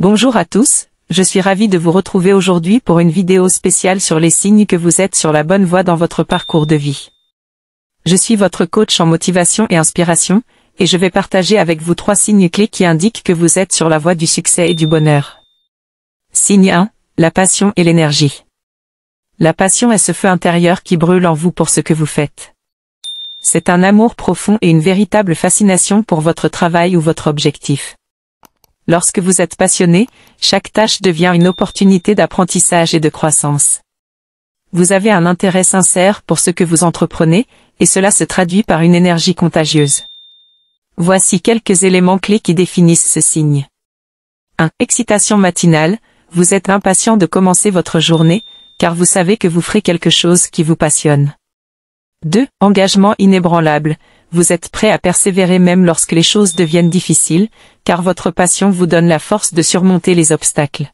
Bonjour à tous, je suis ravi de vous retrouver aujourd'hui pour une vidéo spéciale sur les signes que vous êtes sur la bonne voie dans votre parcours de vie. Je suis votre coach en motivation et inspiration, et je vais partager avec vous 3 signes clés qui indiquent que vous êtes sur la voie du succès et du bonheur. Signe 1, la passion et l'énergie. La passion est ce feu intérieur qui brûle en vous pour ce que vous faites. C'est un amour profond et une véritable fascination pour votre travail ou votre objectif. Lorsque vous êtes passionné, chaque tâche devient une opportunité d'apprentissage et de croissance. Vous avez un intérêt sincère pour ce que vous entreprenez, et cela se traduit par une énergie contagieuse. Voici quelques éléments clés qui définissent ce signe. 1. Excitation matinale, vous êtes impatient de commencer votre journée, car vous savez que vous ferez quelque chose qui vous passionne. 2. Engagement inébranlable, vous êtes prêt à persévérer même lorsque les choses deviennent difficiles, car votre passion vous donne la force de surmonter les obstacles.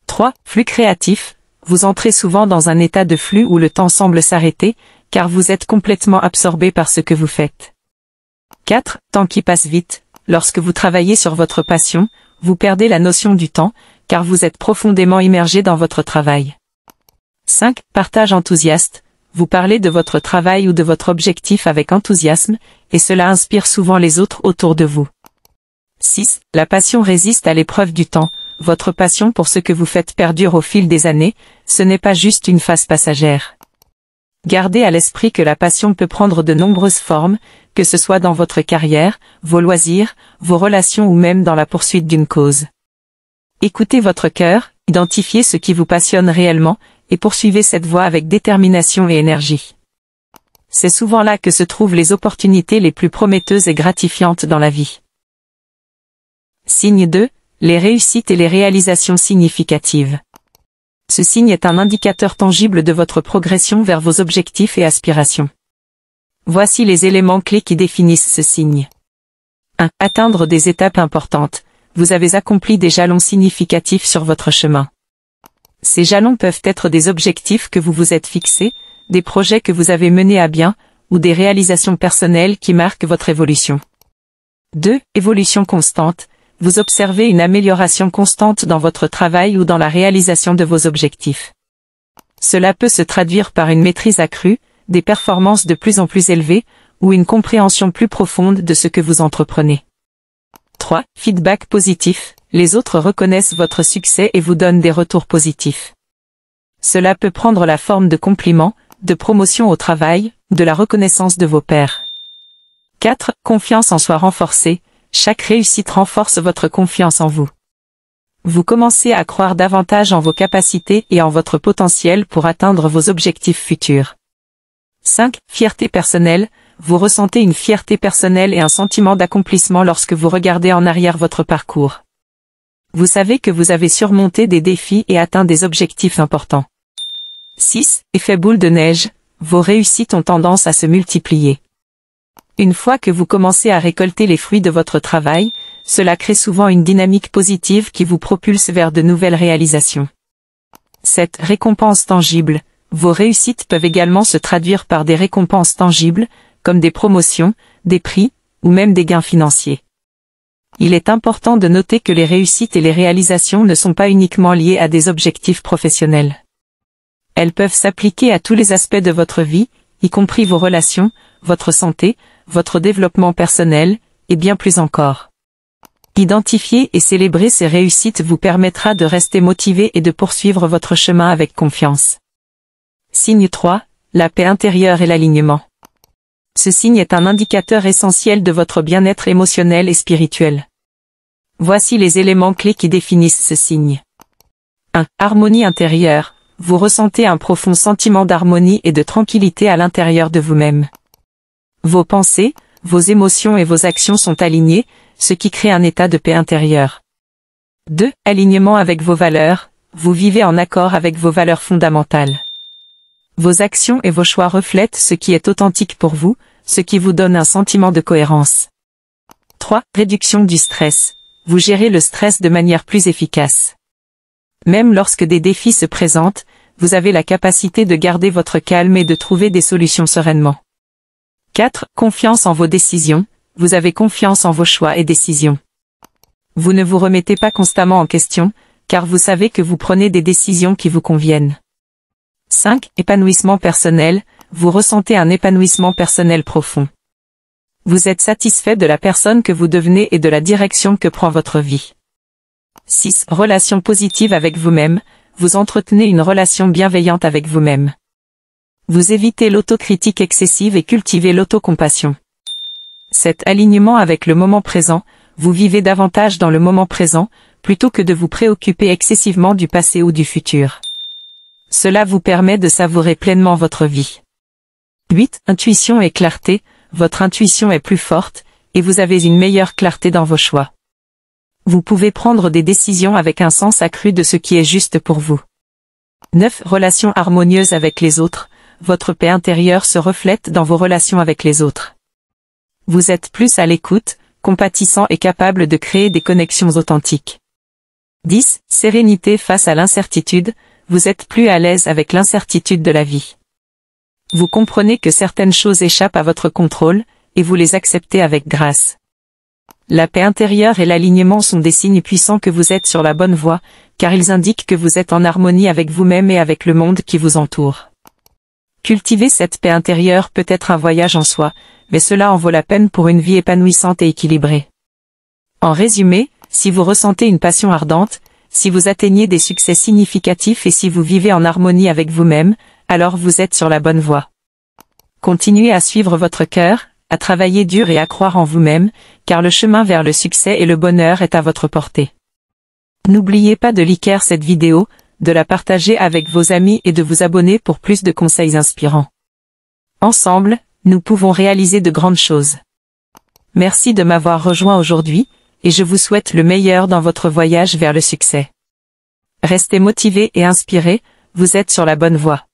3. Flux créatif, vous entrez souvent dans un état de flux où le temps semble s'arrêter, car vous êtes complètement absorbé par ce que vous faites. 4. Temps qui passe vite, lorsque vous travaillez sur votre passion, vous perdez la notion du temps, car vous êtes profondément immergé dans votre travail. 5. Partage enthousiaste, vous parlez de votre travail ou de votre objectif avec enthousiasme, et cela inspire souvent les autres autour de vous. 6. La passion résiste à l'épreuve du temps, votre passion pour ce que vous faites perdure au fil des années, ce n'est pas juste une phase passagère. Gardez à l'esprit que la passion peut prendre de nombreuses formes, que ce soit dans votre carrière, vos loisirs, vos relations ou même dans la poursuite d'une cause. Écoutez votre cœur, identifiez ce qui vous passionne réellement, et poursuivez cette voie avec détermination et énergie. C'est souvent là que se trouvent les opportunités les plus prometteuses et gratifiantes dans la vie. Signe 2, les réussites et les réalisations significatives. Ce signe est un indicateur tangible de votre progression vers vos objectifs et aspirations. Voici les éléments clés qui définissent ce signe. 1. Atteindre des étapes importantes. Vous avez accompli des jalons significatifs sur votre chemin. Ces jalons peuvent être des objectifs que vous vous êtes fixés, des projets que vous avez menés à bien, ou des réalisations personnelles qui marquent votre évolution. 2. Évolution constante. Vous observez une amélioration constante dans votre travail ou dans la réalisation de vos objectifs. Cela peut se traduire par une maîtrise accrue, des performances de plus en plus élevées, ou une compréhension plus profonde de ce que vous entreprenez. 3. Feedback positif. Les autres reconnaissent votre succès et vous donnent des retours positifs. Cela peut prendre la forme de compliments, de promotions au travail, de la reconnaissance de vos pairs. 4. Confiance en soi renforcée. Chaque réussite renforce votre confiance en vous. Vous commencez à croire davantage en vos capacités et en votre potentiel pour atteindre vos objectifs futurs. 5. Fierté personnelle. Vous ressentez une fierté personnelle et un sentiment d'accomplissement lorsque vous regardez en arrière votre parcours. Vous savez que vous avez surmonté des défis et atteint des objectifs importants. 6. Effet boule de neige. Vos réussites ont tendance à se multiplier. Une fois que vous commencez à récolter les fruits de votre travail, cela crée souvent une dynamique positive qui vous propulse vers de nouvelles réalisations. 7. Récompense tangible. Vos réussites peuvent également se traduire par des récompenses tangibles, comme des promotions, des prix, ou même des gains financiers. Il est important de noter que les réussites et les réalisations ne sont pas uniquement liées à des objectifs professionnels. Elles peuvent s'appliquer à tous les aspects de votre vie, y compris vos relations, votre santé, votre développement personnel, et bien plus encore. Identifier et célébrer ces réussites vous permettra de rester motivé et de poursuivre votre chemin avec confiance. Signe 3, la paix intérieure et l'alignement. Ce signe est un indicateur essentiel de votre bien-être émotionnel et spirituel. Voici les éléments clés qui définissent ce signe. 1. Harmonie intérieure. Vous ressentez un profond sentiment d'harmonie et de tranquillité à l'intérieur de vous-même. Vos pensées, vos émotions et vos actions sont alignées, ce qui crée un état de paix intérieure. 2. Alignement avec vos valeurs. Vous vivez en accord avec vos valeurs fondamentales. Vos actions et vos choix reflètent ce qui est authentique pour vous, ce qui vous donne un sentiment de cohérence. 3. Réduction du stress. Vous gérez le stress de manière plus efficace. Même lorsque des défis se présentent, vous avez la capacité de garder votre calme et de trouver des solutions sereinement. 4. Confiance en vos décisions. Vous avez confiance en vos choix et décisions. Vous ne vous remettez pas constamment en question, car vous savez que vous prenez des décisions qui vous conviennent. 5. Épanouissement personnel. Vous ressentez un épanouissement personnel profond. Vous êtes satisfait de la personne que vous devenez et de la direction que prend votre vie. 6. Relation positive avec vous-même. Vous entretenez une relation bienveillante avec vous-même. Vous évitez l'autocritique excessive et cultivez l'autocompassion. 7. Alignement avec le moment présent. Vous vivez davantage dans le moment présent, plutôt que de vous préoccuper excessivement du passé ou du futur. Cela vous permet de savourer pleinement votre vie. 8. Intuition et clarté. Votre intuition est plus forte, et vous avez une meilleure clarté dans vos choix. Vous pouvez prendre des décisions avec un sens accru de ce qui est juste pour vous. 9. Relations harmonieuses avec les autres. Votre paix intérieure se reflète dans vos relations avec les autres. Vous êtes plus à l'écoute, compatissant et capable de créer des connexions authentiques. 10. Sérénité face à l'incertitude. Vous êtes plus à l'aise avec l'incertitude de la vie. Vous comprenez que certaines choses échappent à votre contrôle, et vous les acceptez avec grâce. La paix intérieure et l'alignement sont des signes puissants que vous êtes sur la bonne voie, car ils indiquent que vous êtes en harmonie avec vous-même et avec le monde qui vous entoure. Cultiver cette paix intérieure peut être un voyage en soi, mais cela en vaut la peine pour une vie épanouissante et équilibrée. En résumé, si vous ressentez une passion ardente, si vous atteignez des succès significatifs et si vous vivez en harmonie avec vous-même, alors vous êtes sur la bonne voie. Continuez à suivre votre cœur, à travailler dur et à croire en vous-même, car le chemin vers le succès et le bonheur est à votre portée. N'oubliez pas de liker cette vidéo, de la partager avec vos amis et de vous abonner pour plus de conseils inspirants. Ensemble, nous pouvons réaliser de grandes choses. Merci de m'avoir rejoint aujourd'hui, et je vous souhaite le meilleur dans votre voyage vers le succès. Restez motivés et inspirés, vous êtes sur la bonne voie.